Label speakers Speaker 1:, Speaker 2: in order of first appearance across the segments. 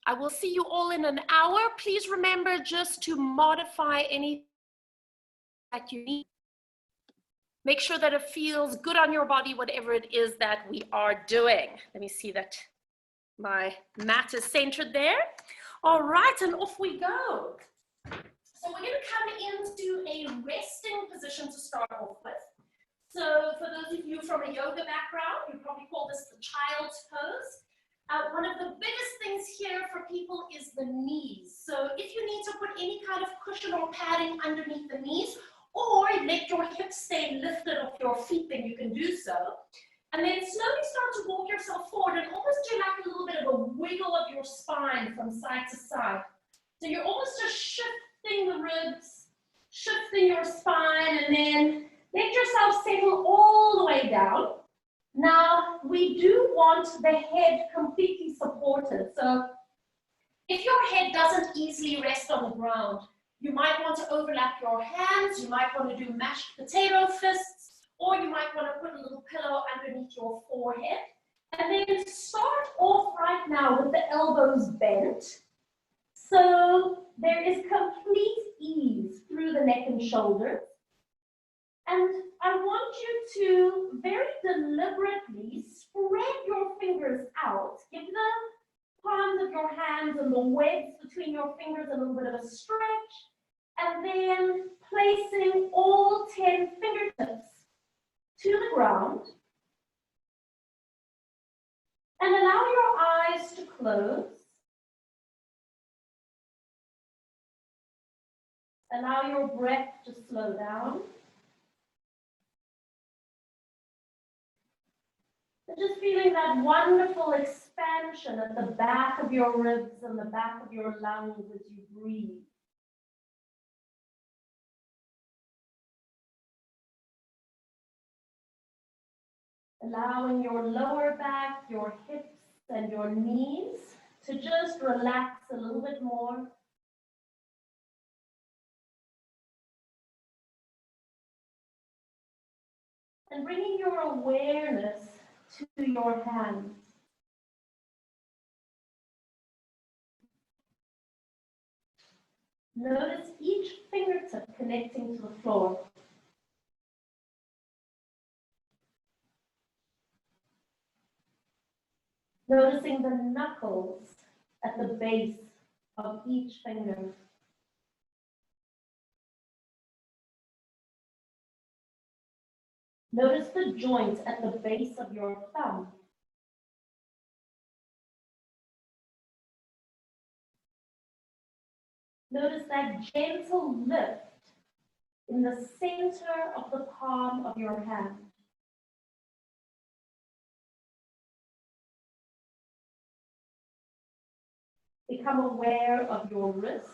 Speaker 1: I will see you all in an hour. Please remember just to modify anything that you need. Make sure that it feels good on your body, whatever it is that we are doing. Let me see that my mat is centered there. All right, and off we go. So we're going to come into a resting position to start off with. So for those of you from a yoga background, you probably call this the child's pose. One of the biggest things here for people is the knees. So if you need to put any kind of cushion or padding underneath the knees, or let your hips stay lifted off your feet, then you can do so. And then slowly start to walk yourself forward and almost do like a little bit of a wiggle of your spine from side to side. So you're almost just shifting the ribs, shifting your spine, and then let yourself settle all the way down. Now, we do want the head completely supported. So if your head doesn't easily rest on the ground, you might want to overlap your hands, you might want to do mashed potato fists, or you might want to put a little pillow underneath your forehead. And then start off right now with the elbows bent. So there is complete ease through the neck and shoulders. And I want you to very deliberately spread your fingers out. Give the palms of your hands and the wedge between your fingers a little bit of a stretch. And then placing all 10 fingertips to the ground. And allow your eyes to close. Allow your breath to slow down. Just feeling that wonderful expansion at the back of your ribs and the back of your lungs as you breathe. Allowing your lower back, your hips, and your knees to just relax a little bit more. And bringing your awareness to your hands. Notice each fingertip connecting to the floor. Noticing the knuckles at the base of each finger. Notice the joint at the base of your thumb. Notice that gentle lift in the center of the palm of your hand. Become aware of your wrists,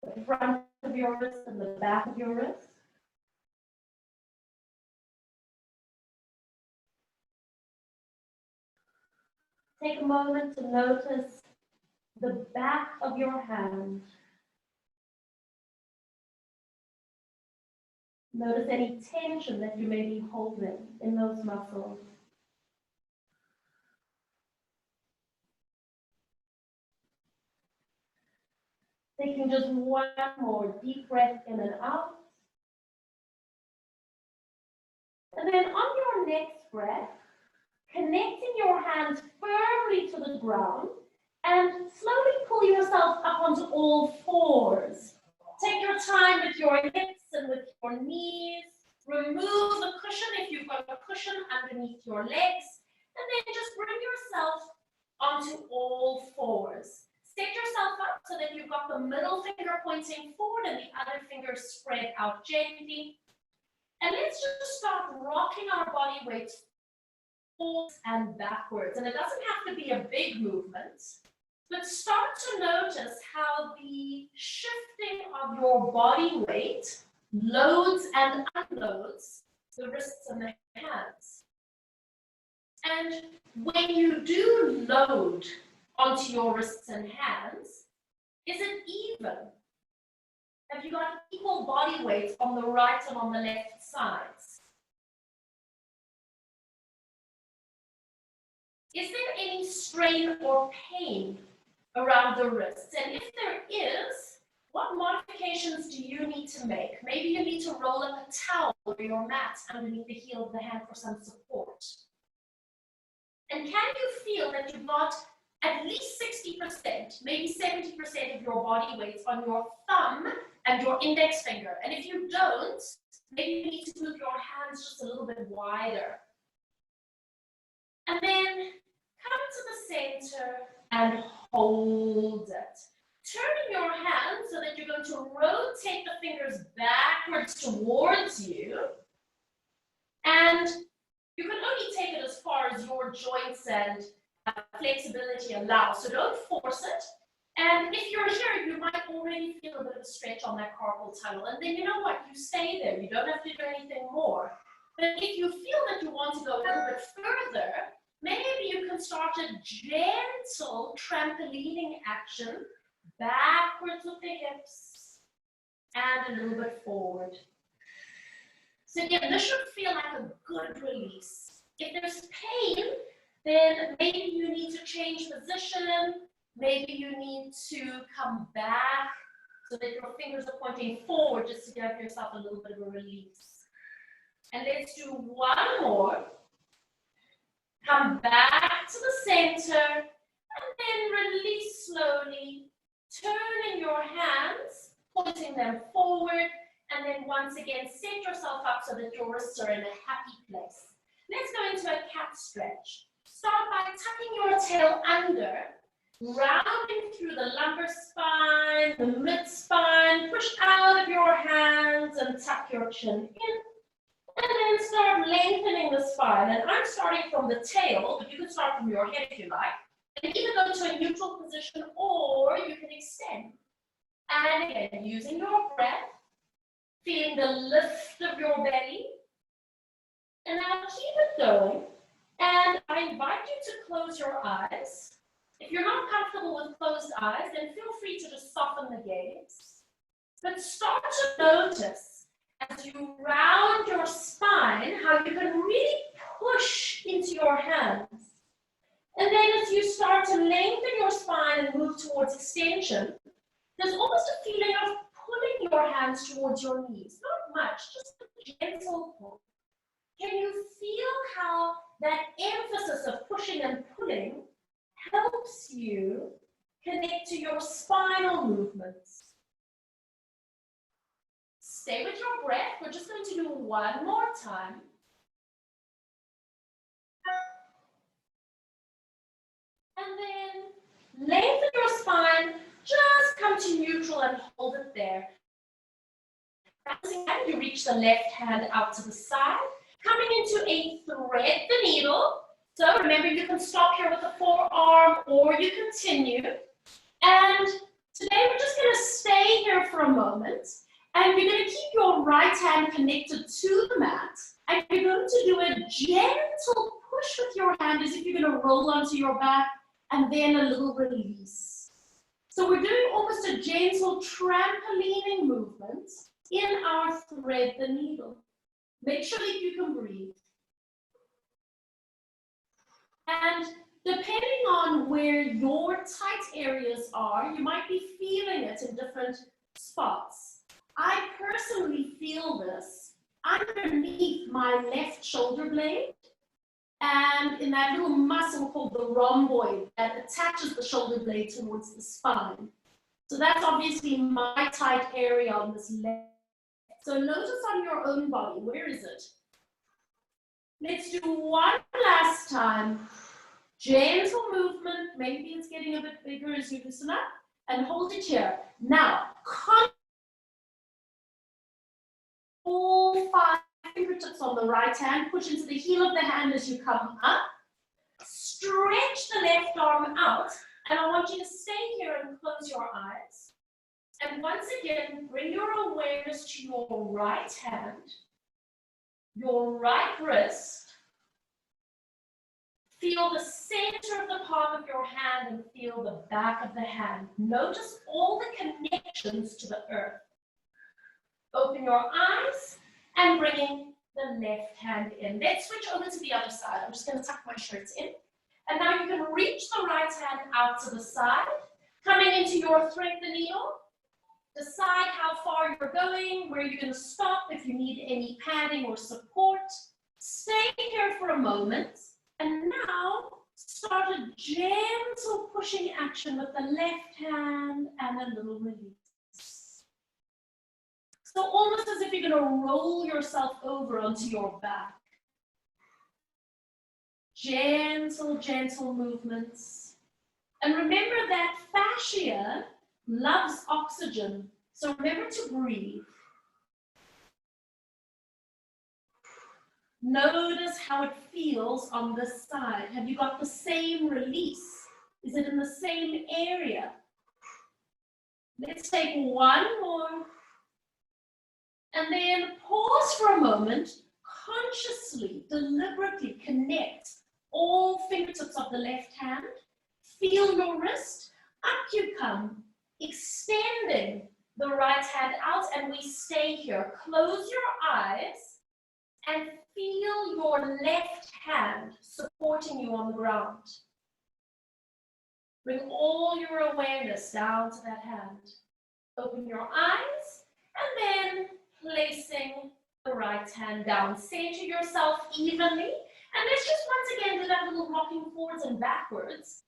Speaker 1: the front of your wrist and the back of your wrist. Take a moment to notice the back of your hand. Notice any tension that you may be holding in those muscles. Taking just one more deep breath in and out. And then on your next breath, connecting your hands firmly to the ground and slowly pull yourself up onto all fours. Take your time with your hips and with your knees. Remove the cushion if you've got a cushion underneath your legs. And then just bring yourself onto all fours. Set yourself up so that you've got the middle finger pointing forward and the other finger spread out gently. And let's just start rocking our body weight forwards and backwards. And it doesn't have to be a big movement, but start to notice how the shifting of your body weight loads and unloads the wrists and the hands. And when you do load onto your wrists and hands, is it even? Have you got equal body weight on the right and on the left sides? Is there any strain or pain around the wrists? And if there is, what modifications do you need to make? Maybe you need to roll up a towel or your mat underneath the heel of the hand for some support. And can you feel that you've got at least 60%, maybe 70% of your body weight on your thumb and your index finger? And if you don't, maybe you need to move your hands just a little bit wider. And then come to the center and hold it. Turning your hand so that you're going to rotate the fingers backwards towards you. And you can only take it as far as your joints and flexibility allow, so don't force it. And if you're here, you might already feel a bit of a stretch on that carpal tunnel, and then you know what, you stay there, you don't have to do anything more. But if you feel that you want to go a little bit further, maybe you can start a gentle trampolining action, backwards with the hips, and a little bit forward. So again, this should feel like a good release. If there's pain, then maybe you need to change position. Maybe you need to come back so that your fingers are pointing forward just to give yourself a little bit of a release. And let's do one more. Come back to the center and then release slowly, turning your hands, pointing them forward, and then once again set yourself up so that your wrists are in a happy place. Let's go into a cat stretch. Start by tucking your tail under, rounding through the lumbar spine, the mid spine, push out of your hands and tuck your chin in. And then start lengthening the spine. And I'm starting from the tail, but you can start from your head if you like. And either go to a neutral position or you can extend. And again, using your breath, feeling the lift of your belly. And now keep it going. And I invite you to close your eyes. If you're not comfortable with closed eyes, then feel free to just soften the gaze. But start to notice as you round your spine, how you can really push into your hands. And then as you start to lengthen your spine and move towards extension, there's almost a feeling of pulling your hands towards your knees. Not much, just a gentle pull. Can you feel how that emphasis of pushing and pulling helps you connect to your spinal movements? Stay with your breath. We're just going to do one more time. And then lengthen your spine. Just come to neutral and hold it there. And you reach the left hand out to the side. Coming into a thread the needle. So remember, you can stop here with the forearm or you continue. And today we're just going to stay here for a moment. And you're going to keep your right hand connected to the mat. And you're going to do a gentle push with your hand as if you're going to roll onto your back and then a little release. So we're doing almost a gentle trampolining movement in our thread the needle. Make sure that you can breathe. And depending on where your tight areas are, you might be feeling it in different spots. I personally feel this underneath my left shoulder blade and in that little muscle called the rhomboid that attaches the shoulder blade towards the spine. So that's obviously my tight area on this left. So notice on your own body, where is it? Let's do one last time. Gentle movement, maybe it's getting a bit bigger as you loosen up, and hold it here. Now, all 5 fingertips on the right hand, push into the heel of the hand as you come up. Stretch the left arm out, and I want you to stay here and close your eyes. And once again, bring your awareness to your right hand, your right wrist. Feel the center of the palm of your hand and feel the back of the hand. Notice all the connections to the earth. Open your eyes and bringing the left hand in. Let's switch over to the other side. I'm just going to tuck my shirts in. And now you can reach the right hand out to the side, coming into your thread the needle. Decide how far you're going, where you're going to stop, if you need any padding or support. Stay here for a moment, and now start a gentle pushing action with the left hand and a little release. So almost as if you're going to roll yourself over onto your back. Gentle, gentle movements. And remember that fascia loves oxygen, so remember to breathe. Notice how it feels on this side. Have you got the same release? Is it in the same area? Let's take one more. And then pause for a moment, consciously, deliberately connect all fingertips of the left hand. Feel your wrist, up you come, extending the right hand out, and we stay here. Close your eyes and feel your left hand supporting you on the ground. Bring all your awareness down to that hand. Open your eyes and then placing the right hand down. Center yourself evenly, and let's just once again do that little rocking forwards and backwards.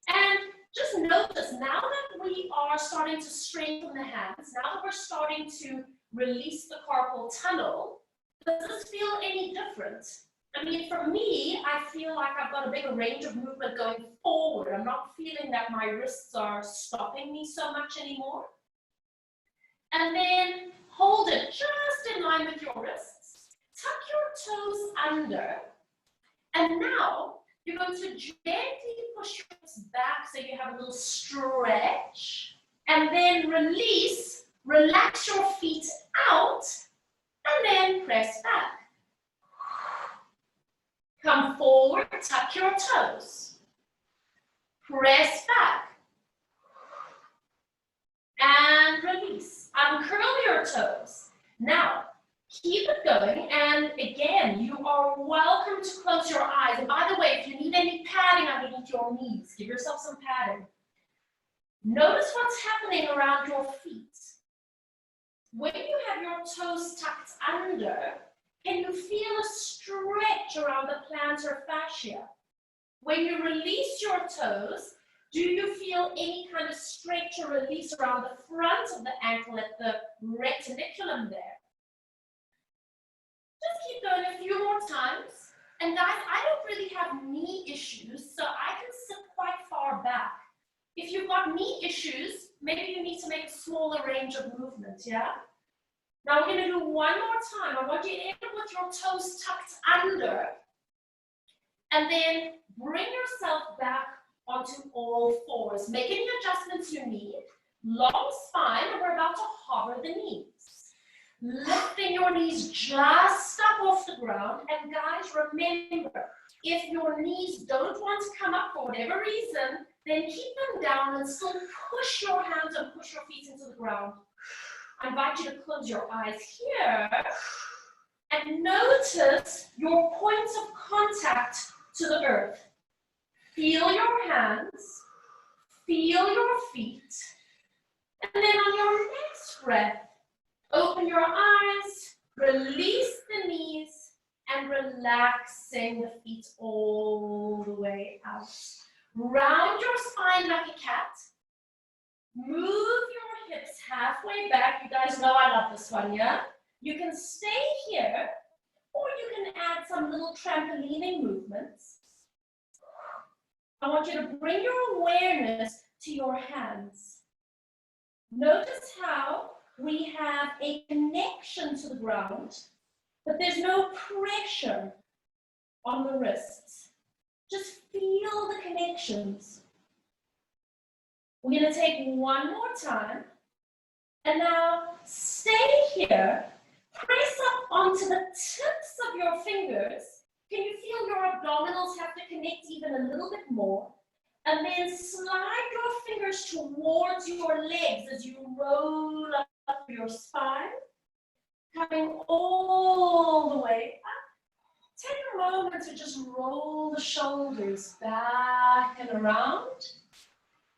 Speaker 1: And just notice, now that we are starting to strengthen the hands, now that we're starting to release the carpal tunnel, does this feel any different? I mean, for me, I feel like I've got a bigger range of movement going forward. I'm not feeling that my wrists are stopping me so much anymore. And then hold it just in line with your wrists. Tuck your toes under. And now you're going to gently push your hips back so you have a little stretch. And then release, relax your feet out, and then press back. Come forward, tuck your toes. Press back. And release. Uncurl your toes. Now, keep it going, and again, you are welcome to close your eyes. And by the way, if you need any padding underneath your knees, give yourself some padding. Notice what's happening around your feet. When you have your toes tucked under, can you feel a stretch around the plantar fascia? When you release your toes, do you feel any kind of stretch or release around the front of the ankle at the retinaculum there? Just keep going a few more times. And guys, I don't really have knee issues, so I can sit quite far back. If you've got knee issues, maybe you need to make a smaller range of movement, yeah? Now we're going to do one more time. I want you to end with your toes tucked under. And then bring yourself back onto all fours. Make any adjustments you need. Long spine, and we're about to hover the knees. Lifting your knees just up off the ground. And guys, remember, if your knees don't want to come up for whatever reason, then keep them down and still push your hands and push your feet into the ground. I invite you to close your eyes here and notice your points of contact to the earth. Feel your hands, feel your feet, and then on your next breath, open your eyes, release the knees, and relaxing the feet all the way out. Round your spine like a cat. Move your hips halfway back. You guys know I love this one, yeah? You can stay here, or you can add some little trampolining movements. I want you to bring your awareness to your hands. Notice how we have a connection to the ground, but there's no pressure on the wrists. Just feel the connections. We're going to take one more time. And now stay here. Press up onto the tips of your fingers. Can you feel your abdominals have to connect even a little bit more? And then slide your fingers towards your legs as you roll up your spine. Coming all the way up Take a moment to just roll the shoulders back and around.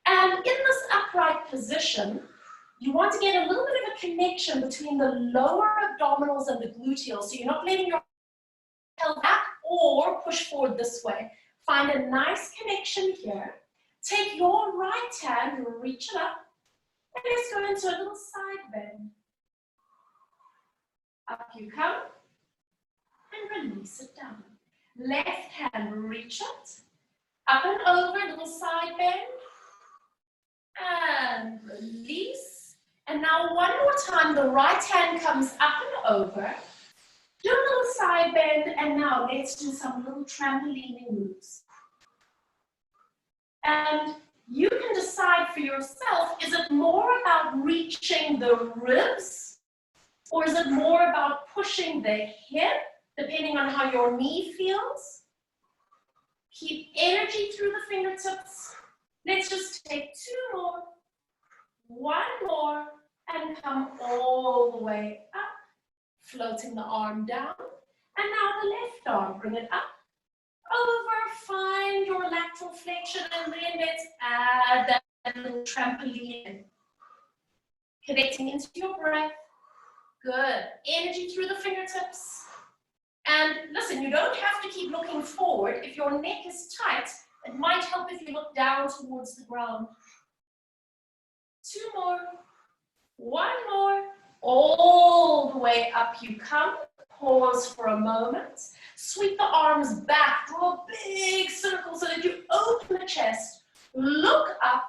Speaker 1: And in this upright position, you want to get a little bit of a connection between the lower abdominals and the gluteals. So you're not letting your head back or push forward this way. Find a nice connection here. Take your right hand, reach it up, and let's go into a little side bend. Up you come, and release it down. Left hand, reach it, up and over, little side bend, and release. And now one more time, the right hand comes up and over. Do a little side bend, and now let's do some little trampolining moves. And you can decide for yourself, is it more about reaching the ribs, or is it more about pushing the hip, depending on how your knee feels? Keep energy through the fingertips. Let's just take two more, one more, and come all the way up, floating the arm down. And now the left arm, bring it up, over, find your lateral flexion, and then let's add that little trampoline. Connecting into your breath. Good. Energy through the fingertips. And listen, you don't have to keep looking forward. If your neck is tight, it might help if you look down towards the ground. Two more. One more. All the way up you come. Pause for a moment. Sweep the arms back. Draw a big circle so that you open the chest. Look up.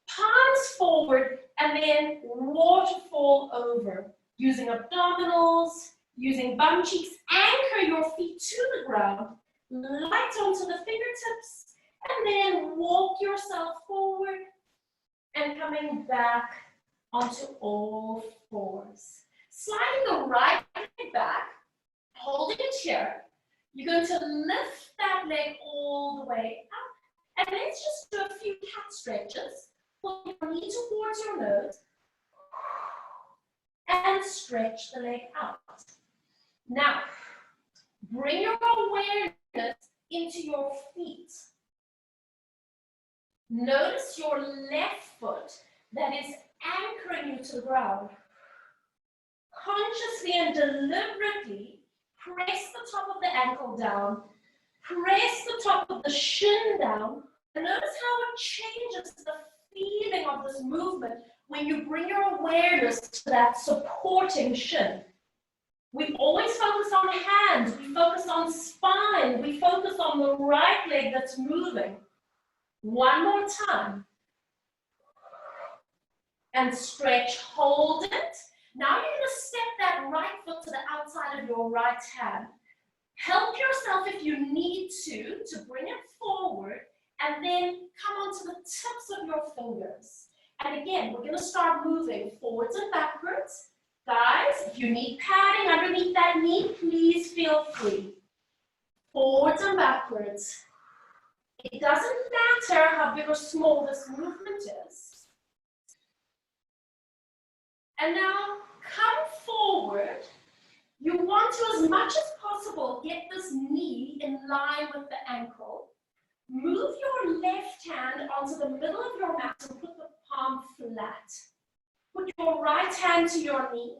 Speaker 1: Palms forward. And then waterfall over. Using abdominals, using bum cheeks, anchor your feet to the ground, light onto the fingertips, and then walk yourself forward and coming back onto all fours. Sliding the right leg back, holding it here. You're going to lift that leg all the way up. And let's just do a few cat stretches. Pull your knee towards your nose. And stretch the leg out. Now, bring your awareness into your feet. Notice your left foot that is anchoring you to the ground. Consciously and deliberately press the top of the ankle down. Press the top of the shin down. And notice how it changes the feeling of this movement when you bring your awareness to that supporting shin. We always focus on hands, we focus on spine, we focus on the right leg that's moving. One more time. And stretch, hold it. Now you're going to step that right foot to the outside of your right hand. Help yourself if you need to bring it forward, and then come onto the tips of your fingers. And again, we're going to start moving forwards and backwards. Guys, if you need padding underneath that knee, please feel free. Forwards and backwards. It doesn't matter how big or small this movement is. And now, come forward. You want to, as much as possible, get this knee in line with the ankle. Move your left hand onto the middle of your mat and put the palm flat. Put your right hand to your knee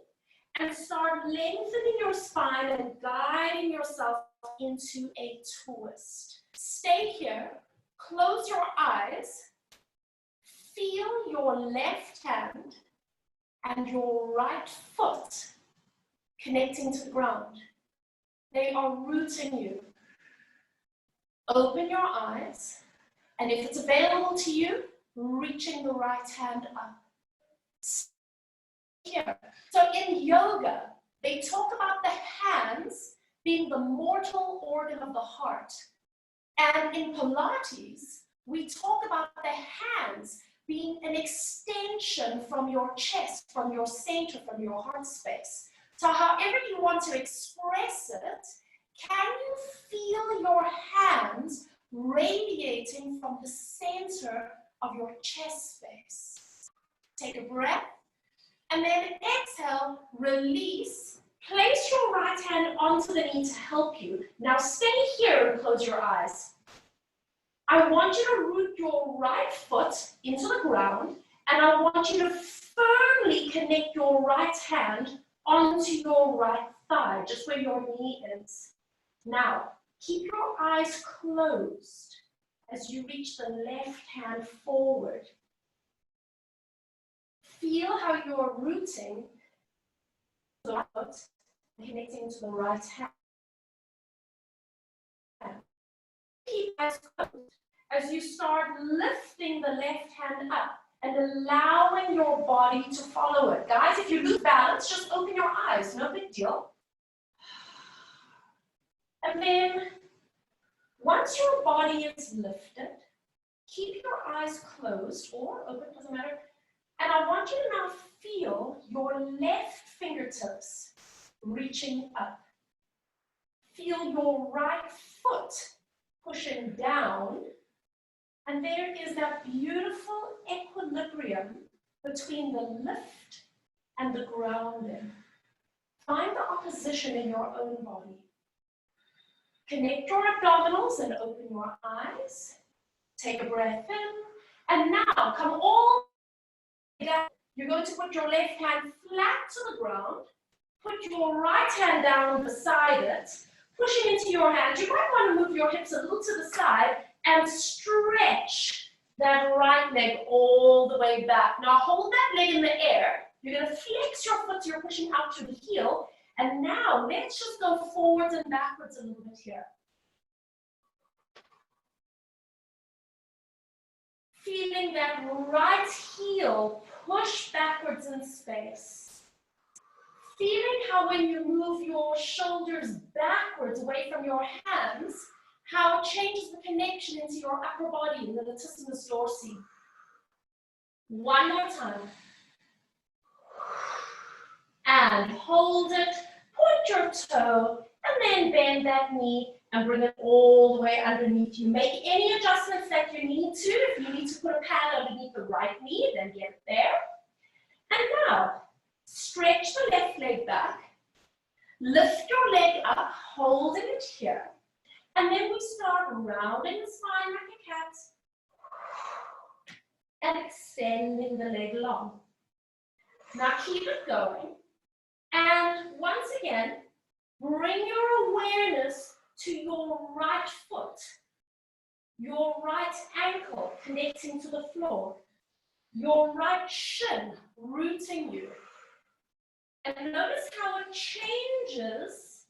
Speaker 1: and start lengthening your spine and guiding yourself into a twist. Stay here, close your eyes, feel your left hand and your right foot connecting to the ground. They are rooting you. Open your eyes, and if it's available to you, reaching the right hand up. Here. So in yoga, they talk about the hands being the mortal organ of the heart. And in Pilates, we talk about the hands being an extension from your chest, from your center, from your heart space. So however you want to express it, can you feel your hands radiating from the center of your chest space? Take a breath, and then exhale, release, Place your right hand onto the knee to help you. Now stay here and close your eyes. I want you to root your right foot into the ground, and I want you to firmly connect your right hand onto your right thigh, just where your knee is. Now, keep your eyes closed as you reach the left hand forward. Feel how you're rooting the right foot, connecting to the right hand. Keep eyes closed as you start lifting the left hand up and allowing your body to follow it. Guys, if you lose balance, just open your eyes, no big deal. And then, once your body is lifted, keep your eyes closed or open, doesn't matter. And I want you to now feel your left fingertips reaching up. Feel your right foot pushing down. And there is that beautiful equilibrium between the lift and the grounding. Find the opposition in your own body. Connect your abdominals and open your eyes. Take a breath in. And now come all the way down. You're going to put your left hand flat to the ground. Put your right hand down beside it. Pushing into your hands. You might want to move your hips a little to the side and stretch that right leg all the way back. Now hold that leg in the air. You're going to flex your foot so you're pushing out to the heel. And now let's just go forwards and backwards a little bit here. Feeling that right heel push backwards in space. Feeling how when you move your shoulders backwards away from your hands, how it changes the connection into your upper body in the latissimus dorsi. One more time. And hold it, point your toe, and then bend that knee and bring it all the way underneath you. Make any adjustments that you need to. If you need to put a pad underneath the right knee, then get it there. And now, stretch the left leg back. Lift your leg up, holding it here. And then we start rounding the spine like a cat and extending the leg long. Now keep it going. And once again, bring your awareness to your right foot, your right ankle connecting to the floor, your right shin rooting you. And notice how it changes,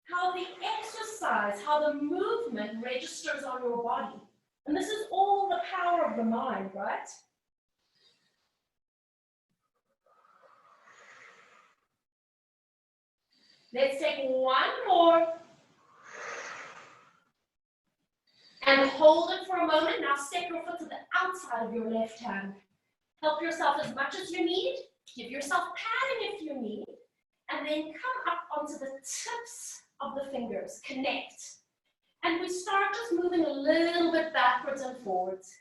Speaker 1: how the exercise, how the movement registers on your body. And this is all the power of the mind, right? Let's take one more. And hold it for a moment. Now step your foot to the outside of your left hand. Help yourself as much as you need. Give yourself padding if you need. And then come up onto the tips of the fingers. Connect. And we start just moving a little bit backwards and forwards.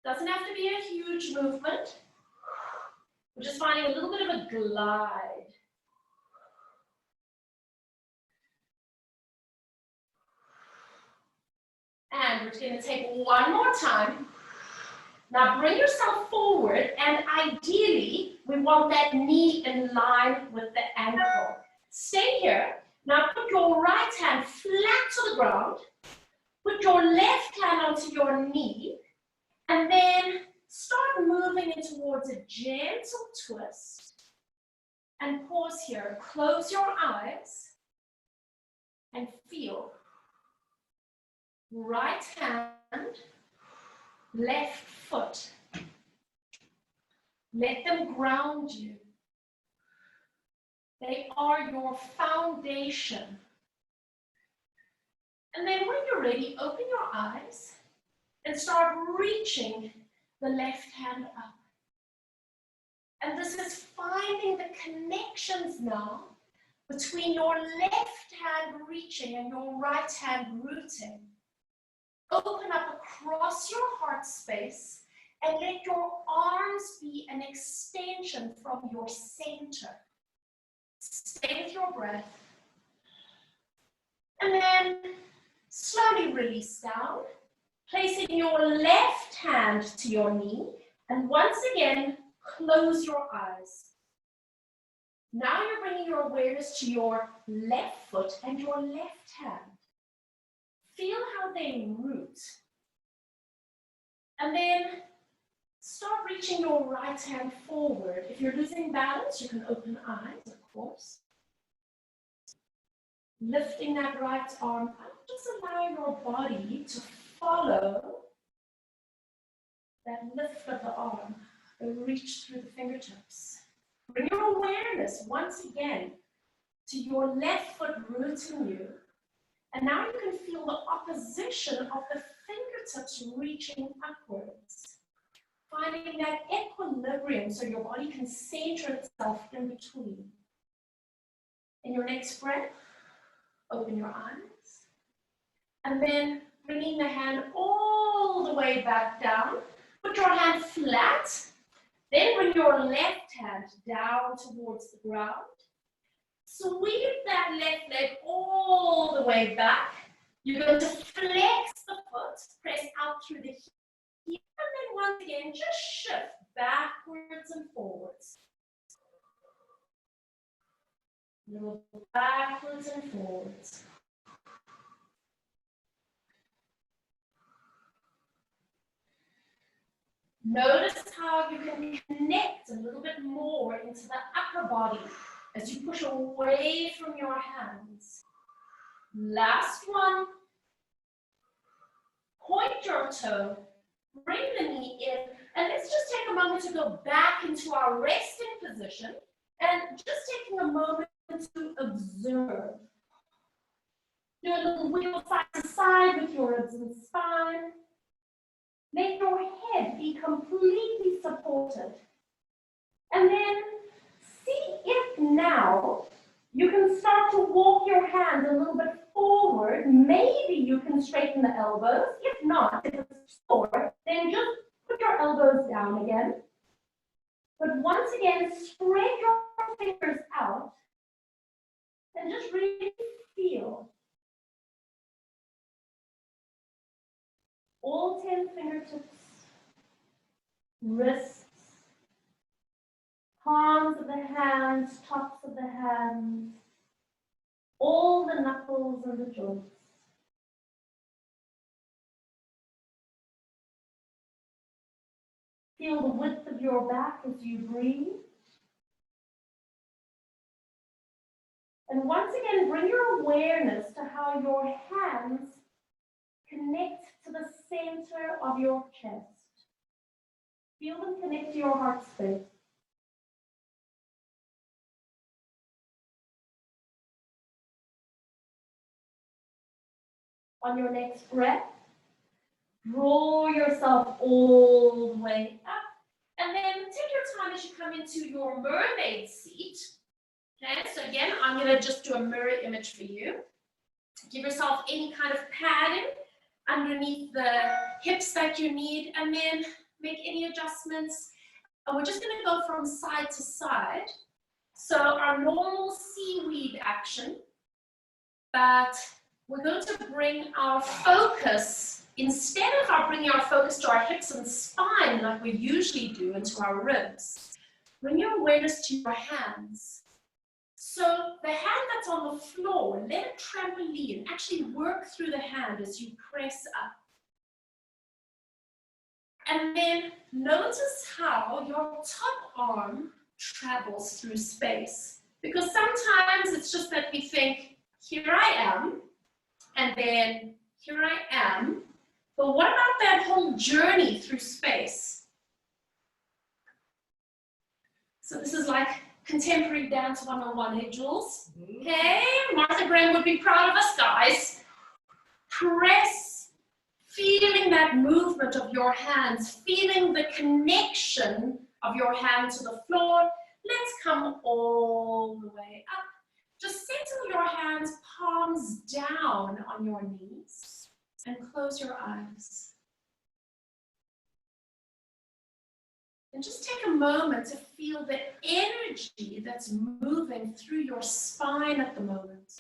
Speaker 1: Doesn't have to be a huge movement. We're just finding a little bit of a glide. And we're going to take one more time. Now bring yourself forward, and ideally, we want that knee in line with the ankle. Stay here. Now put your right hand flat to the ground. Put your left hand onto your knee. And then start moving in towards a gentle twist. And pause here. Close your eyes. And feel. Right hand, left foot. Let them ground you. They are your foundation. And then when you're ready, open your eyes and start reaching the left hand up. And this is finding the connections now between your left hand reaching and your right hand rooting. Open up across your heart space and let your arms be an extension from your center. Stay with your breath. And then slowly release down, placing your left hand to your knee. And once again, close your eyes. Now you're bringing your awareness to your left foot and your left hand. Feel how they root. And then start reaching your right hand forward. If you're losing balance, you can open eyes, of course. Lifting that right arm up, just allow your body to follow that lift of the arm, the reach through the fingertips. Bring your awareness once again to your left foot rooting you. And now you can feel the opposition of the fingertips reaching upwards. Finding that equilibrium so your body can center itself in between. In your next breath, open your eyes. And then bringing the hand all the way back down. Put your hand flat. Then bring your left hand down towards the ground. Sweep that left leg all the way back. You're going to flex the foot, press out through the heel, and then once again, just shift backwards and forwards. A little backwards and forwards. Notice how you can connect a little bit more into the upper body as you push away from your hands. Last one. Point your toe, bring the knee in, and let's just take a moment to go back into our resting position and just taking a moment to observe. Do a little wiggle side to side with your ribs and spine. Let your head be completely supported. And then see if now you can start to walk your hands a little bit forward. Maybe you can straighten the elbows. If not, if it's sore, then just put your elbows down again. But once again, spread your fingers out and just really feel. All 10 fingertips, wrists, palms of the hands, tops of the hands, all the knuckles and the joints. Feel the width of your back as you breathe. And once again, bring your awareness to how your hands connect to the center of your chest. Feel them connect to your heart space. On your next breath, draw yourself all the way up. And then take your time as you come into your mermaid seat. Okay, so again, I'm going to just do a mirror image for you. Give yourself any kind of padding underneath the hips that you need, and then make any adjustments. And we're just going to go from side to side. So our normal seaweed action, but we're going to bring our focus, instead of bringing our focus to our hips and spine like we usually do, into our ribs, bring your awareness to your hands. So the hand that's on the floor, let it trampoline, actually work through the hand as you press up. And then notice how your top arm travels through space. Because sometimes it's just that we think, here I am, and then here I am. But what about that whole journey through space? So this is like contemporary dance 101, hey, Jules? Okay, Martha Graham would be proud of us, guys. Press, feeling that movement of your hands, feeling the connection of your hand to the floor. Let's come all the way up. Just settle your hands, palms down on your knees, and close your eyes. And just take a moment to feel the energy that's moving through your spine at the moment.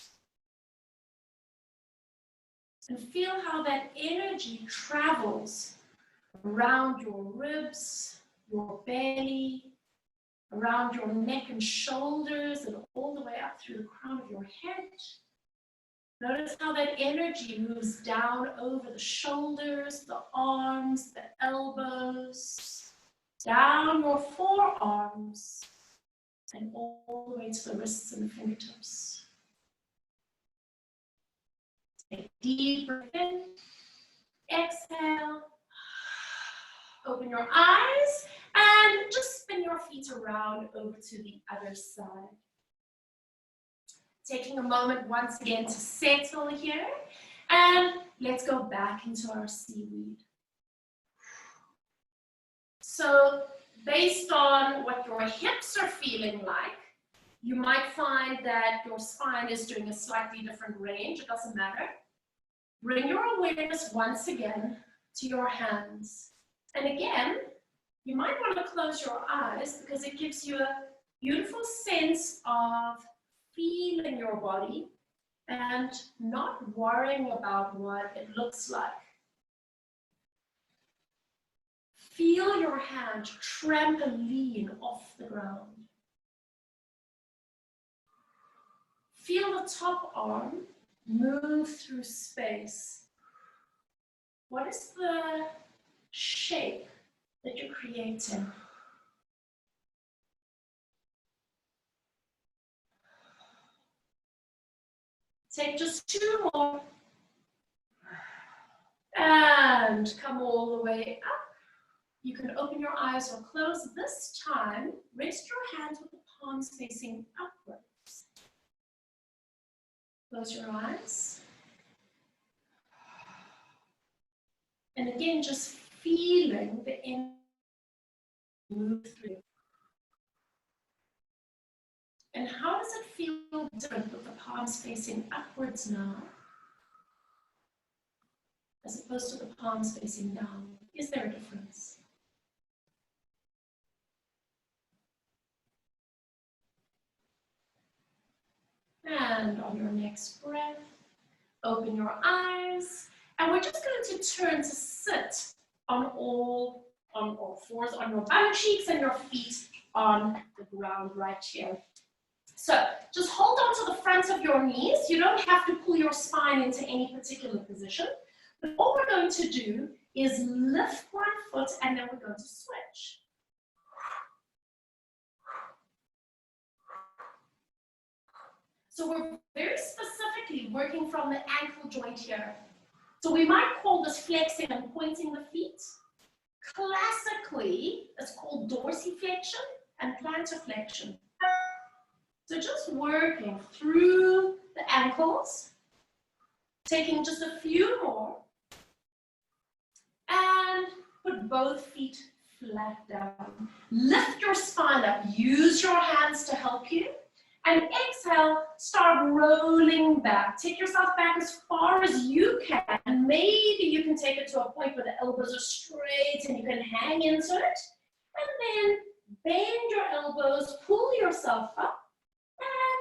Speaker 1: And feel how that energy travels around your ribs, your belly, around your neck and shoulders, and all the way up through the crown of your head. Notice how that energy moves down over the shoulders, the arms, the elbows, down your forearms, and all the way to the wrists and the fingertips. Take a deep breath in, exhale, open your eyes, and just spin your feet around over to the other side. Taking a moment once again to settle here, and let's go back into our seaweed. So based on what your hips are feeling like, you might find that your spine is doing a slightly different range. It doesn't matter. Bring your awareness once again to your hands. And again, you might want to close your eyes because it gives you a beautiful sense of feeling your body and not worrying about what it looks like. Feel your hand trampoline off the ground. Feel the top arm move through space. What is the shape that you're creating? Take just 2 more. And come all the way up. You can open your eyes or close. This time, rest your hands with the palms facing upwards. Close your eyes. And again, just feeling the energy move through. And how does it feel different with the palms facing upwards now, as opposed to the palms facing down? Is there a difference? And on your next breath, open your eyes. And we're just going to turn to sit on all fours, on your bum cheeks and your feet on the ground right here. So just hold on to the front of your knees. You don't have to pull your spine into any particular position. But all we're going to do is lift one foot and then we're going to switch. So we're very specifically working from the ankle joint here. So we might call this flexing and pointing the feet. Classically, it's called dorsiflexion and plantarflexion. So just working through the ankles, taking just a few more, and put both feet flat down. Lift your spine up, use your hands to help you, and exhale, start rolling back. Take yourself back as far as you can, and maybe you can take it to a point where the elbows are straight and you can hang into it, and then bend your elbows, pull yourself up,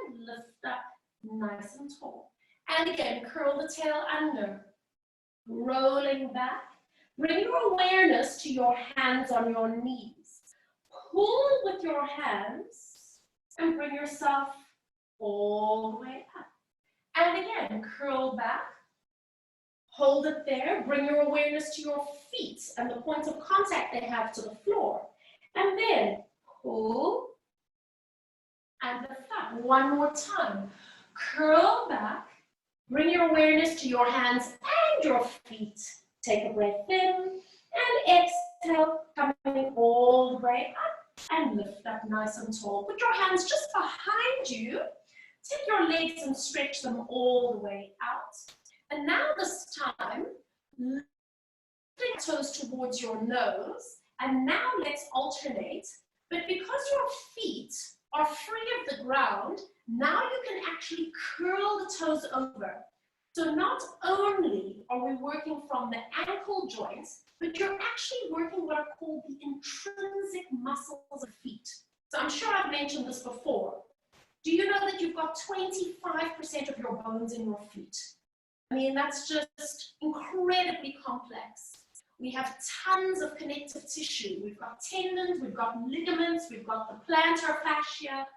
Speaker 1: and lift up nice and tall. And again, curl the tail under, rolling back. Bring your awareness to your hands on your knees. Pull with your hands and bring yourself all the way up. And again, curl back, hold it there, bring your awareness to your feet and the points of contact they have to the floor. And then pull and lift up. One more time. Curl back, bring your awareness to your hands and your feet. Take a breath in and exhale, coming all the way up and lift up nice and tall. Put your hands just behind you. Take your legs and stretch them all the way out. And now this time, lift your toes towards your nose. And now let's alternate. But because your feet are free of the ground, now you can actually curl the toes over. So not only are we working from the ankle joints, but you're actually working what are called the intrinsic muscles muscles of feet. So I'm sure I've mentioned this before. Do you know that you've got 25% of your bones in your feet? I mean, that's just incredibly complex. We have tons of connective tissue. We've got tendons, we've got ligaments, we've got the plantar fascia,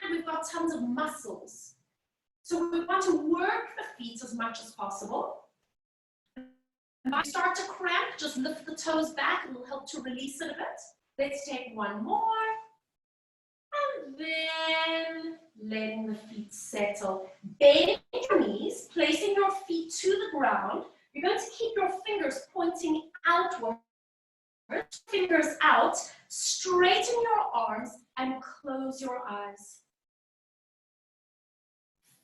Speaker 1: and we've got tons of muscles. So we want to work the feet as much as possible. If you start to cramp, just lift the toes back. It will help to release it a bit. Let's take one more. And then letting the feet settle. Bend your knees, placing your feet to the ground. You're going to keep your fingers pointing outward. Fingers out. Straighten your arms and close your eyes.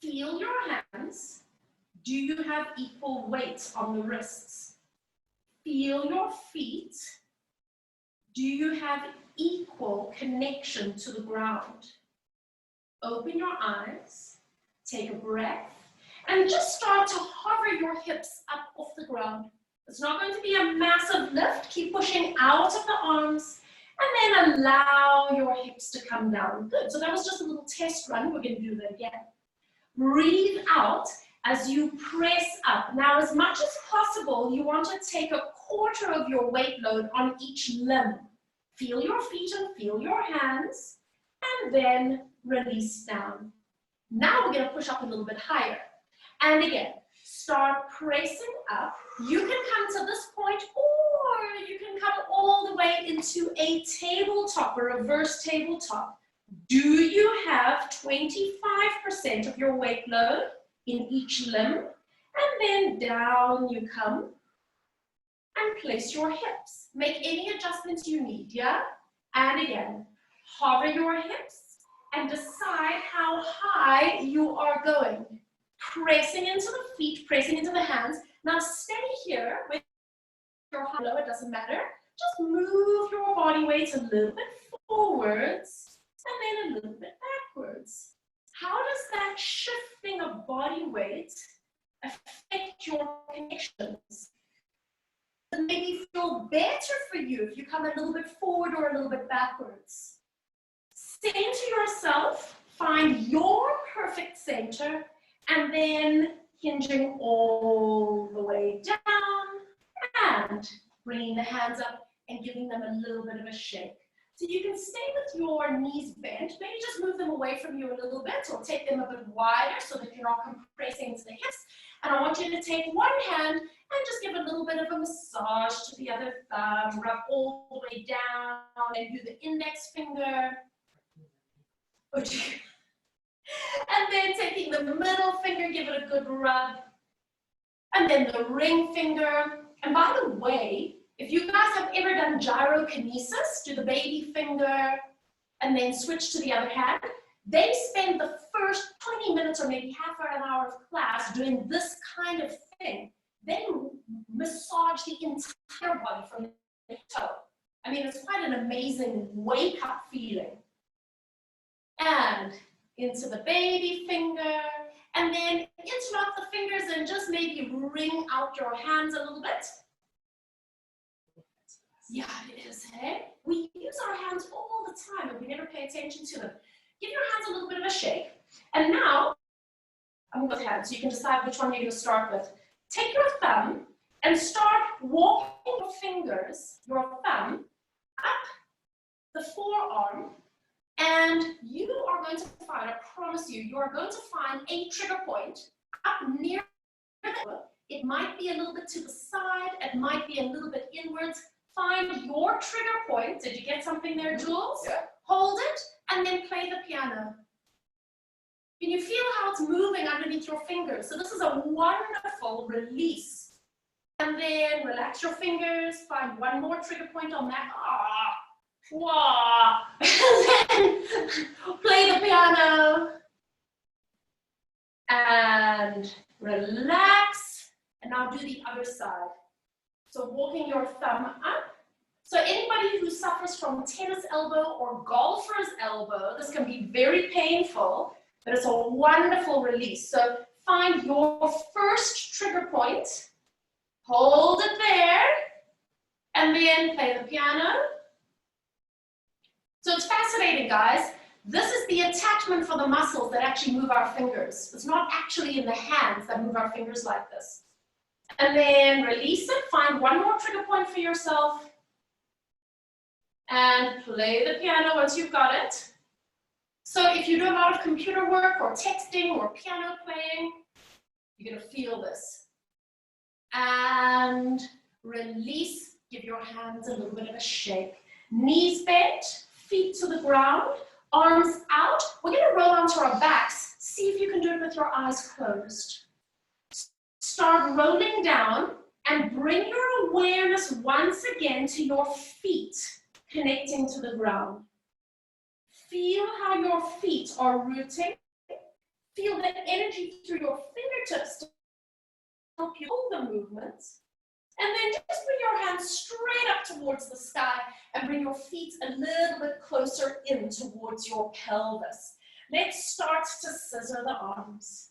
Speaker 1: Feel your hands. Do you have equal weight on the wrists? Feel your feet. Do you have equal connection to the ground? Open your eyes, take a breath, and just start to hover your hips up off the ground. It's not going to be a massive lift. Keep pushing out of the arms, and then allow your hips to come down. Good. So that was just a little test run. We're going to do that again. Breathe out as you press up. Now, as much as possible, you want to take a quarter of your weight load on each limb. Feel your feet and feel your hands, and then release down. Now we're going to push up a little bit higher. And again, start pressing up. You can come to this point, or you can come all the way into a tabletop, a reverse tabletop. Do you have 25% of your weight load in each limb? And then down you come and place your hips. Make any adjustments you need, yeah? And again, hover your hips and decide how high you are going. Pressing into the feet, pressing into the hands. Now stay here with your high low, it doesn't matter. Just move your body weight a little bit forwards and then a little bit backwards. How does that shifting of body weight affect your connections? It maybe feel better for you if you come a little bit forward or a little bit backwards. Center yourself, find your perfect center, and then hinging all the way down and bringing the hands up and giving them a little bit of a shake. So you can stay with your knees bent, maybe just move them away from you a little bit or take them a bit wider so that you're not compressing into the hips. And I want you to take one hand and just give a little bit of a massage to the other thumb, rub all the way down and do the index finger. And then taking the middle finger, give it a good rub. And then the ring finger. And by the way, if you guys have ever done gyrokinesis, do the baby finger and then switch to the other hand, they spend the first 20 minutes or maybe half an hour of class doing this kind of thing. They massage the entire body from the toe. I mean, it's quite an amazing wake-up feeling. And into the baby finger, and then interlock the fingers and just maybe wring out your hands a little bit. Yeah, it is, hey? We use our hands all the time and we never pay attention to them. Give your hands a little bit of a shake. And now, I'm with hands, so you can decide which one you're going to start with. Take your thumb and start walking your fingers, your thumb, up the forearm. And you are going to find, I promise you, you are going to find a trigger point up near the elbow. It might be a little bit to the side, it might be a little bit inwards. Find your trigger point. Did you get something there, Jules? Yeah. Hold it and then play the piano. Can you feel how it's moving underneath your fingers? So this is a wonderful release. And then relax your fingers, find one more trigger point on that. Wah. And then play the piano. And relax. And now do the other side. So walking your thumb up. So anybody who suffers from tennis elbow or golfer's elbow, this can be very painful, but it's a wonderful release. So find your first trigger point, hold it there, and then play the piano. So it's fascinating, guys. This is the attachment for the muscles that actually move our fingers. It's not actually in the hands that move our fingers like this. And then release it. Find one more trigger point for yourself. And play the piano once you've got it. So if you do a lot of computer work or texting or piano playing, you're going to feel this. And release. Give your hands a little bit of a shake. Knees bent, feet to the ground, arms out. We're going to roll onto our backs. See if you can do it with your eyes closed. Start rolling down and bring your awareness once again to your feet, connecting to the ground. Feel how your feet are rooting. Feel the energy through your fingertips to help you hold the movements. And then just bring your hands straight up towards the sky and bring your feet a little bit closer in towards your pelvis. Let's start to scissor the arms.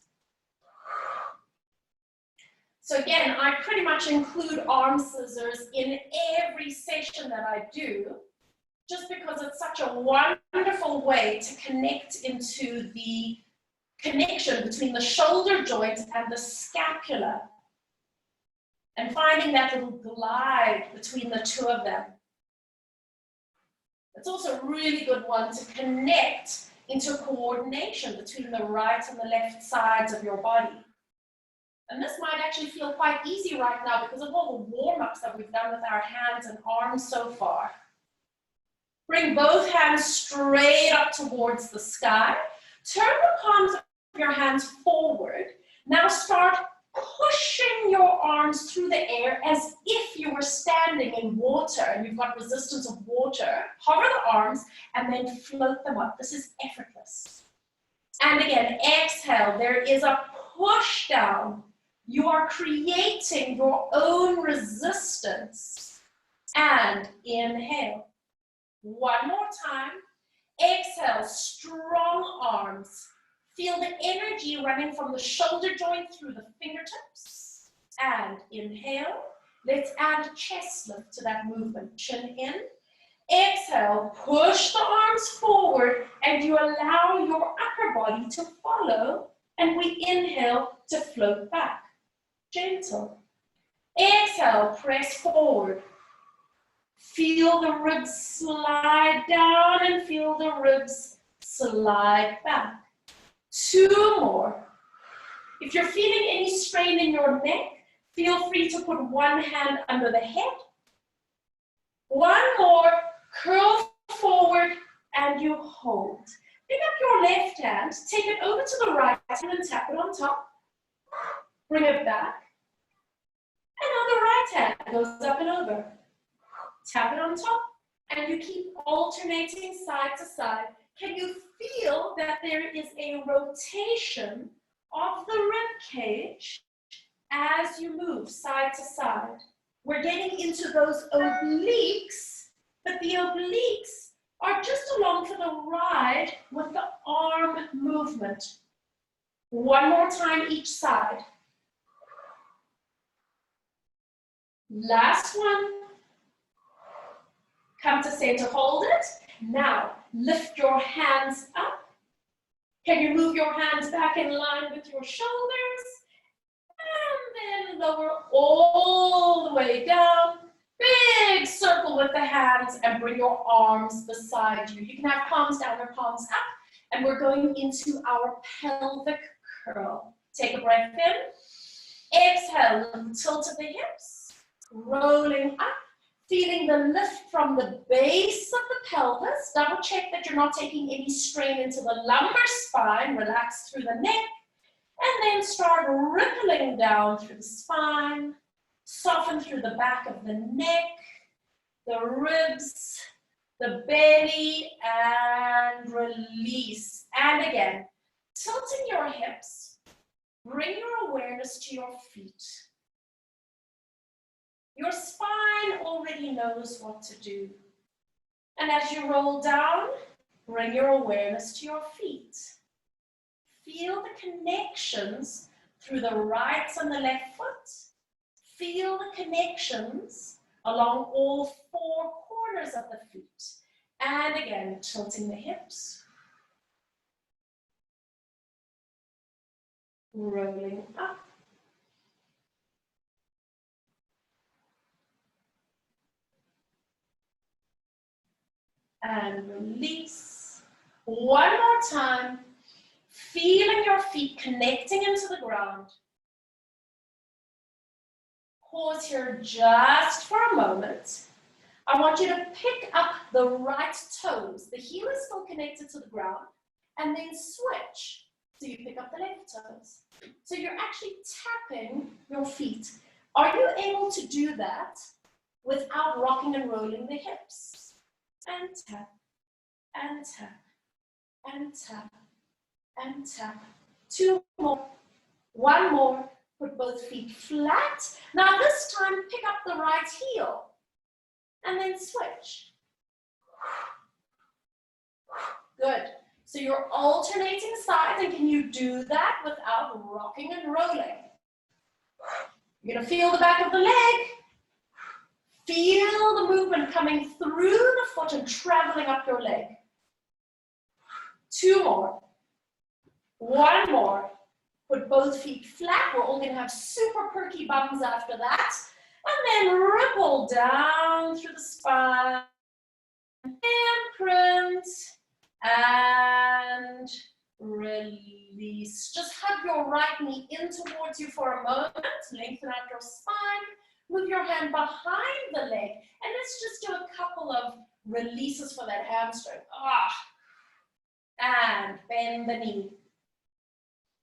Speaker 1: So again, I pretty much include arm scissors in every session that I do, just because it's such a wonderful way to connect into the connection between the shoulder joint and the scapula, and finding that little glide between the two of them. It's also a really good one to connect into coordination between the right and the left sides of your body. And this might actually feel quite easy right now because of all the warm-ups that we've done with our hands and arms so far. Bring both hands straight up towards the sky. Turn the palms of your hands forward. Now start pushing your arms through the air as if you were standing in water and you've got resistance of water. Hover the arms and then float them up. This is effortless. And again, exhale. There is a push down. You are creating your own resistance. And inhale. One more time. Exhale, strong arms. Feel the energy running from the shoulder joint through the fingertips. And inhale. Let's add a chest lift to that movement. Chin in. Exhale, push the arms forward and you allow your upper body to follow. And we inhale to float back. Gentle. Exhale, press forward. Feel the ribs slide down and feel the ribs slide back. Two more. If you're feeling any strain in your neck, feel free to put one hand under the head. One more. Curl forward and you hold. Pick up your left hand, take it over to the right hand and tap it on top. Bring it back. And on the right hand, goes up and over. Tap it on top. And you keep alternating side to side. Can you feel that there is a rotation of the rib cage as you move side to side? We're getting into those obliques, but the obliques are just along for the ride with the arm movement. One more time each side. Last one. Come to center, hold it. Now, lift your hands up. Can you move your hands back in line with your shoulders? And then lower all the way down. Big circle with the hands and bring your arms beside you. You can have palms down or palms up. And we're going into our pelvic curl. Take a breath in. Exhale, tilt of the hips. Rolling up. Feeling the lift from the base of the pelvis. Double check that you're not taking any strain into the lumbar spine. Relax through the neck. And then start rippling down through the spine. Soften through the back of the neck, the ribs, the belly, and release. And again, tilting your hips. Bring your awareness to your feet. Your spine already knows what to do. And as you roll down, bring your awareness to your feet. Feel the connections through the right and the left foot. Feel the connections along all four corners of the feet. And again, tilting the hips. Rolling up. And release. One more time. Feeling your feet connecting into the ground. Pause here just for a moment. I want you to pick up the right toes. The heel is still connected to the ground. And then switch. So you pick up the left toes. So you're actually tapping your feet. Are you able to do that without rocking and rolling the hips? And tap, and tap, and tap, and tap. Two more. One more. Put both feet flat. Now this time, pick up the right heel. And then switch. Good. So you're alternating sides, and can you do that without rocking and rolling? You're going to feel the back of the leg. Feel the movement coming through the foot and traveling up your leg. Two more. One more. Put both feet flat. We're all going to have super perky bums after that. And then ripple down through the spine. Imprint. And release. Just hug your right knee in towards you for a moment. Lengthen out your spine. Move your hand behind the leg. And let's just do a couple of releases for that hamstring. And bend the knee.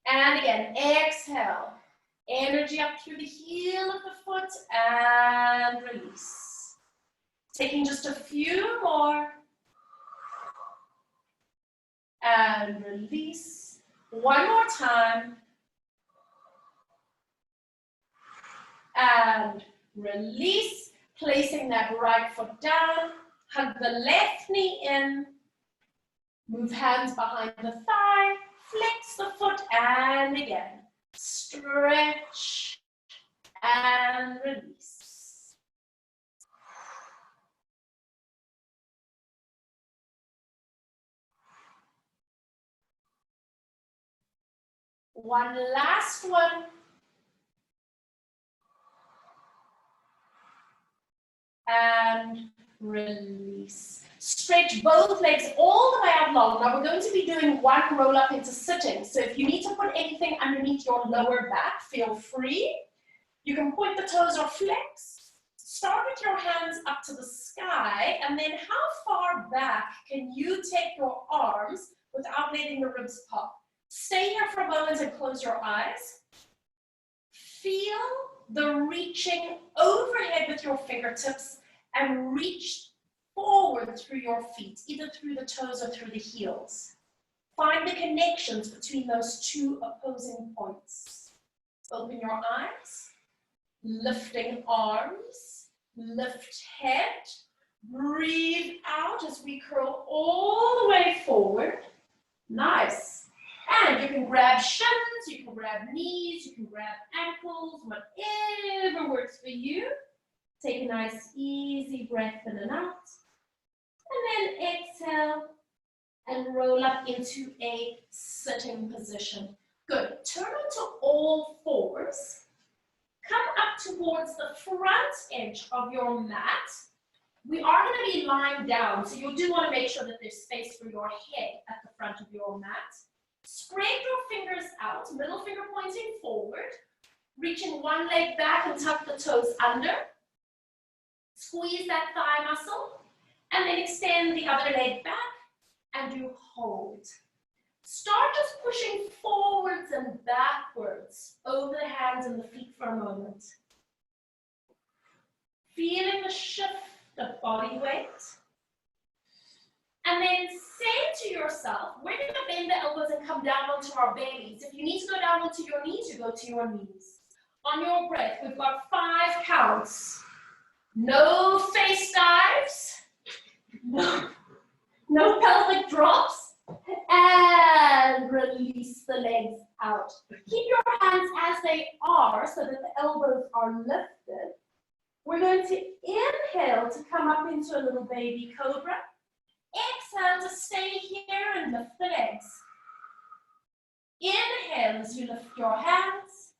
Speaker 1: And again, exhale. Energy up through the heel of the foot and release. Taking just a few more. And release. One more time. And release. Placing that right foot down. Hug the left knee in. Move hands behind the thigh. Flex the foot and again. Stretch and release. One last one. And release. Stretch both legs all the way out long. Now we're going to be doing one roll up into sitting. So if you need to put anything underneath your lower back, feel free. You can point the toes or flex. Start with your hands up to the sky, and then how far back can you take your arms without letting the ribs pop? Stay here for a moment and close your eyes. Feel the reaching overhead with your fingertips and reach forward through your feet, either through the toes or through the heels. Find the connections between those two opposing points. Open your eyes, lifting arms, lift head, breathe out as we curl all the way forward. Nice. And you can grab shins, you can grab knees, you can grab ankles, whatever works for you. Take a nice easy breath in and out. And then exhale and roll up into a sitting position. Good. Turn onto all fours. Come up towards the front edge of your mat. We are going to be lying down, so you do want to make sure that there's space for your head at the front of your mat. Spread your fingers out, middle finger pointing forward, reaching one leg back and tuck the toes under. Squeeze that thigh muscle, and then extend the other leg back and do hold. Start just pushing forwards and backwards over the hands and the feet for a moment. Feeling the shift of body weight. And then say to yourself, we're going to bend the elbows and come down onto our bellies. If you need to go down onto your knees, you go to your knees. On your breath, we've got 5 counts. No face dives. No pelvic drops. And release the legs out. Keep your hands as they are so that the elbows are lifted. We're going to inhale to come up into a little baby cobra. want to stay here and lift the legs. Inhale as you lift your hands.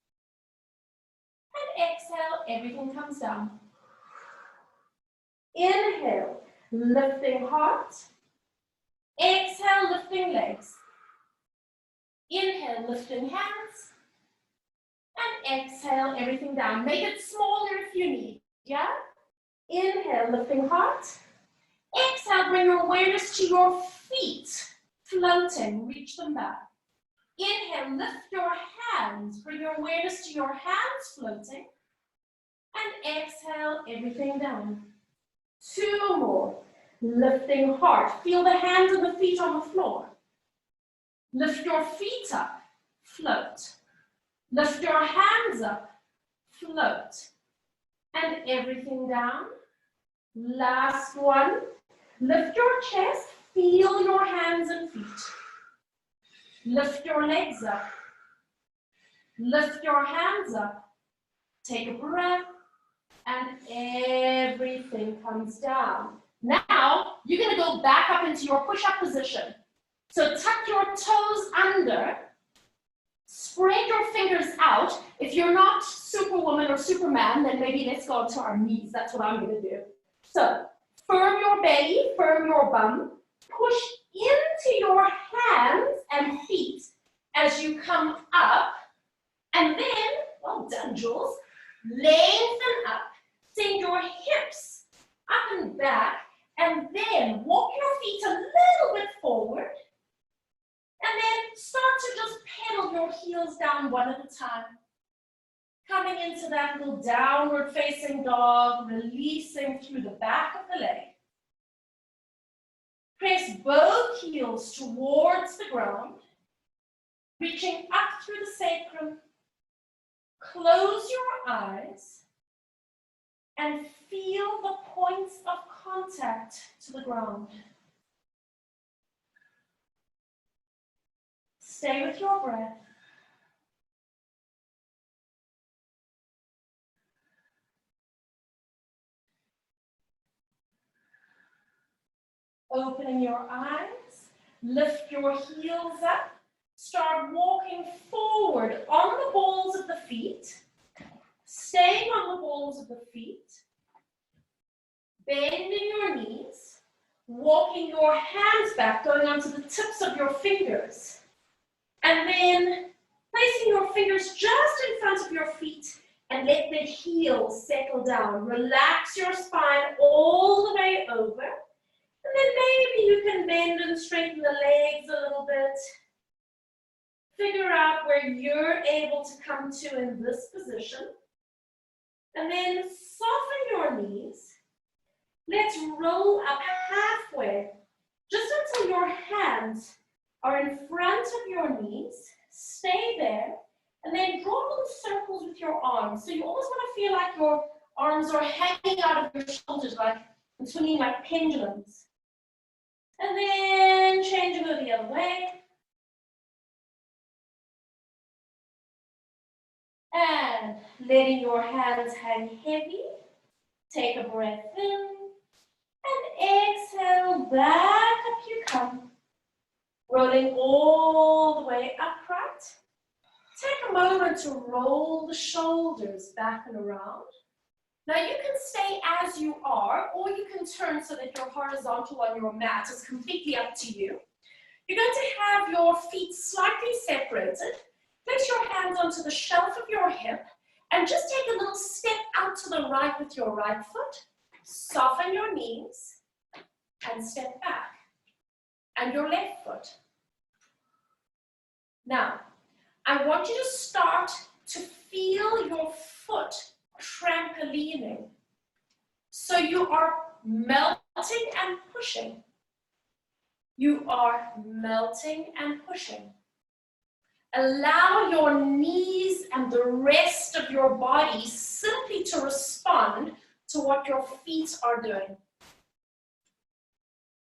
Speaker 1: And exhale, everything comes down. Inhale, lifting heart. Exhale, lifting legs. Inhale, lifting hands. And exhale, everything down. Make it smaller if you need, yeah? Inhale, lifting heart. Exhale, bring your awareness to your feet, floating, reach them back. Inhale, lift your hands, bring your awareness to your hands, floating. And exhale, everything down. 2 more. Lifting heart. Feel the hands and the feet on the floor. Lift your feet up, float. Lift your hands up, float. And everything down. Last one. Lift your chest, feel your hands and feet. Lift your legs up. Lift your hands up. Take a breath, and everything comes down. Now, you're going to go back up into your push-up position. So tuck your toes under. Spread your fingers out. If you're not Superwoman or Superman, then maybe let's go to our knees. That's what I'm going to do. So, firm your belly, firm your bum. Push into your hands and feet as you come up. And then, well done, Jules. Lengthen up. Send your hips up and back. And then walk your feet a little bit forward. And then start to just pedal your heels down one at a time. Coming into that little downward facing dog, releasing through the back of the leg. Press both heels towards the ground, reaching up through the sacrum. Close your eyes and feel the points of contact to the ground. Stay with your breath. Opening your eyes, lift your heels up, start walking forward on the balls of the feet, staying on the balls of the feet, bending your knees, walking your hands back, going onto the tips of your fingers, and then placing your fingers just in front of your feet and let the heels settle down. Relax your spine all the way over. And then maybe you can bend and straighten the legs a little bit. Figure out where you're able to come to in this position. And then soften your knees. Let's roll up halfway, just until your hands are in front of your knees. Stay there. And then draw little circles with your arms. So you almost want to feel like your arms are hanging out of your shoulders, like swinging like pendulums. And then change and go the other way. And letting your hands hang heavy. Take a breath in. And exhale, back up you come. Rolling all the way upright. Take a moment to roll the shoulders back and around. Now you can stay as you are, or you can turn so that you're horizontal on your mat. It's completely up to you. You're going to have your feet slightly separated. Place your hands onto the shelf of your hip and just take a little step out to the right with your right foot. Soften your knees and step back. And your left foot. Now, I want you to start to feel your foot trampolining. So you are melting and pushing. You are melting and pushing. Allow your knees and the rest of your body simply to respond to what your feet are doing.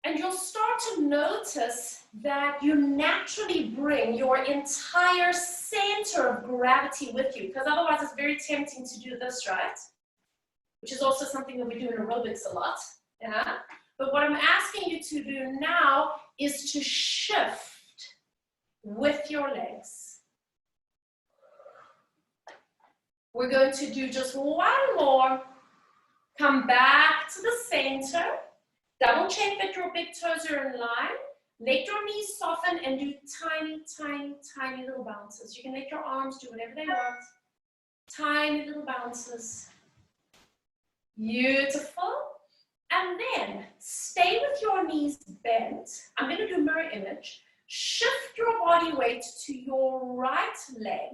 Speaker 1: And you'll start to notice that you naturally bring your entire center of gravity with you, because otherwise it's very tempting to do this, right? Which is also something that we do in aerobics a lot. Yeah? But what I'm asking you to do now is to shift with your legs. We're going to do just one more. Come back to the center. Double check that your big toes are in line. Let your knees soften and do tiny, tiny, tiny little bounces. You can let your arms do whatever they want. Tiny little bounces. Beautiful. And then stay with your knees bent. I'm going to do mirror image. Shift your body weight to your right leg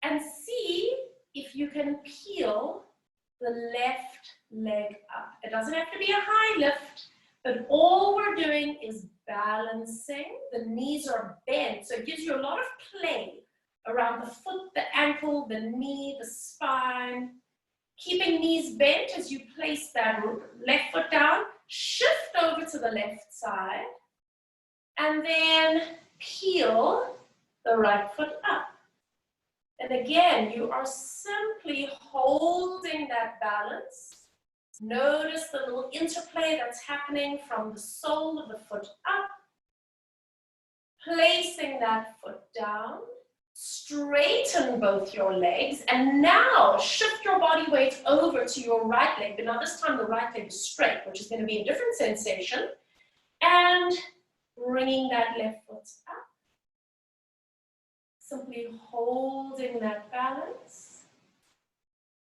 Speaker 1: and see if you can peel the left leg up. It doesn't have to be a high lift, but all we're doing is balancing. The knees are bent, so it gives you a lot of play around the foot, the ankle, the knee, the spine. Keeping knees bent as you place that left foot down, shift over to the left side, and then peel the right foot up. And again, you are simply holding that balance. Notice the little interplay that's happening from the sole of the foot up, placing that foot down. Straighten both your legs, and now shift your body weight over to your right leg. But now this time the right leg is straight, which is going to be a different sensation. And bringing that left foot up. Simply holding that balance.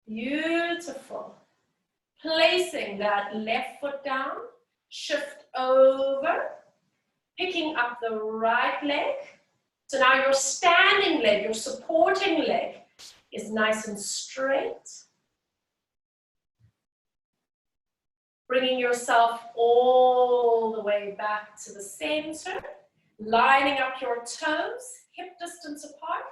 Speaker 1: Beautiful. Placing that left foot down, shift over, picking up the right leg. So now your standing leg, your supporting leg is nice and straight. Bringing yourself all the way back to the center, lining up your toes, hip distance apart,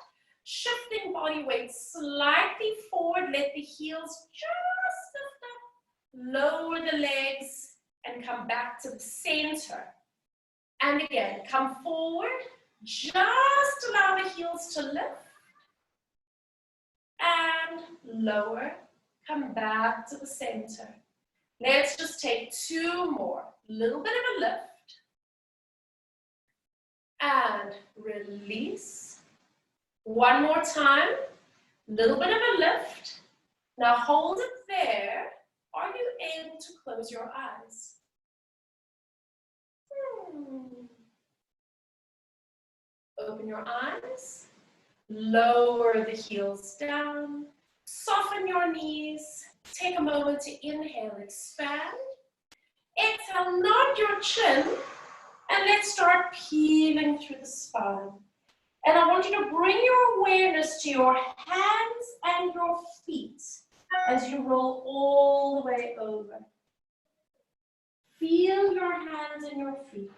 Speaker 1: shifting body weight slightly forward, let the heels just lift up, lower the legs, and come back to the center. And again, come forward. Just allow the heels to lift and lower, come back to the center. Let's just take two more. Little bit of a lift and release. One more time, little bit of a lift. Now hold it there. Are you able to close your eyes? Open your eyes, lower the heels down, soften your knees, take a moment to inhale, expand. Exhale, nod your chin, and let's start peeling through the spine. And I want you to bring your awareness to your hands and your feet as you roll all the way over. Feel your hands and your feet.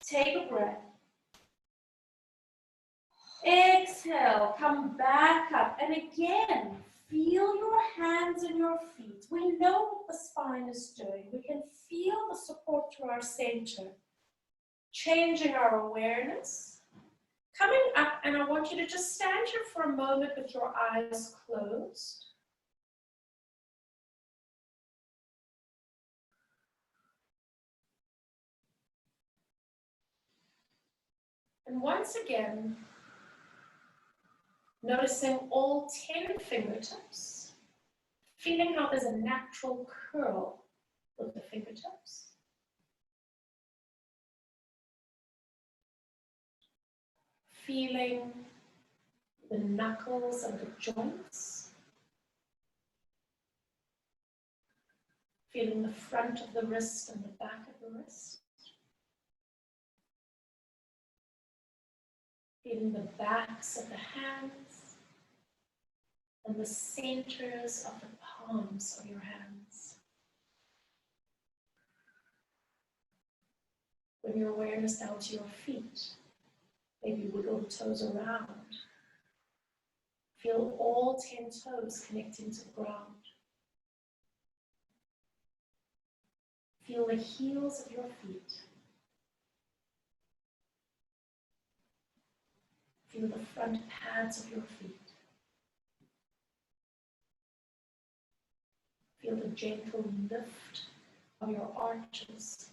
Speaker 1: Take a breath. Exhale, come back up, and again, feel your hands and your feet. We know what the spine is doing. We can feel the support to our center. Changing our awareness. Coming up, and I want you to just stand here for a moment with your eyes closed. And once again, noticing all 10 fingertips, feeling how there's a natural curl with the fingertips. Feeling the knuckles and the joints. Feeling the front of the wrist and the back of the wrist. Feeling the backs of the hands and the centers of the palms of your hands. Bring your awareness down to your feet. Maybe wiggle the toes around. Feel all 10 toes connecting to the ground. Feel the heels of your feet. Feel the front pads of your feet. Feel the gentle lift of your arches.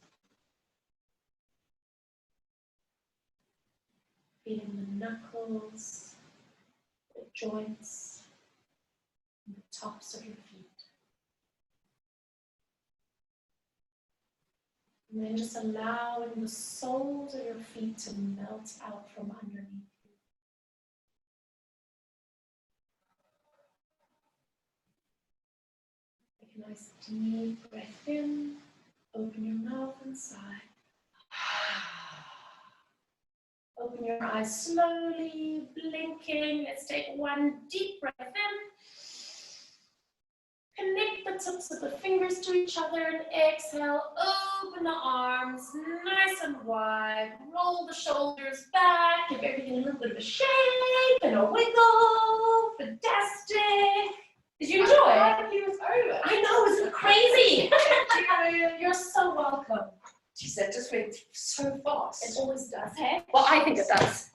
Speaker 1: Feeling the knuckles, the joints, and the tops of your feet. And then just allowing the soles of your feet to melt out from underneath you. Take a nice deep breath in. Open your mouth and sigh. Open your eyes slowly, blinking. Let's take one deep breath in. Connect the tips of the fingers to each other and exhale. Open the arms nice and wide. Roll the shoulders back. Give everything a little bit of a shake and a wiggle. Fantastic. Did you enjoy it?
Speaker 2: He was over.
Speaker 1: I know, isn't it crazy? You're so welcome.
Speaker 2: She said, just went so fast.
Speaker 1: It always does, hey?
Speaker 2: Well, I think it does.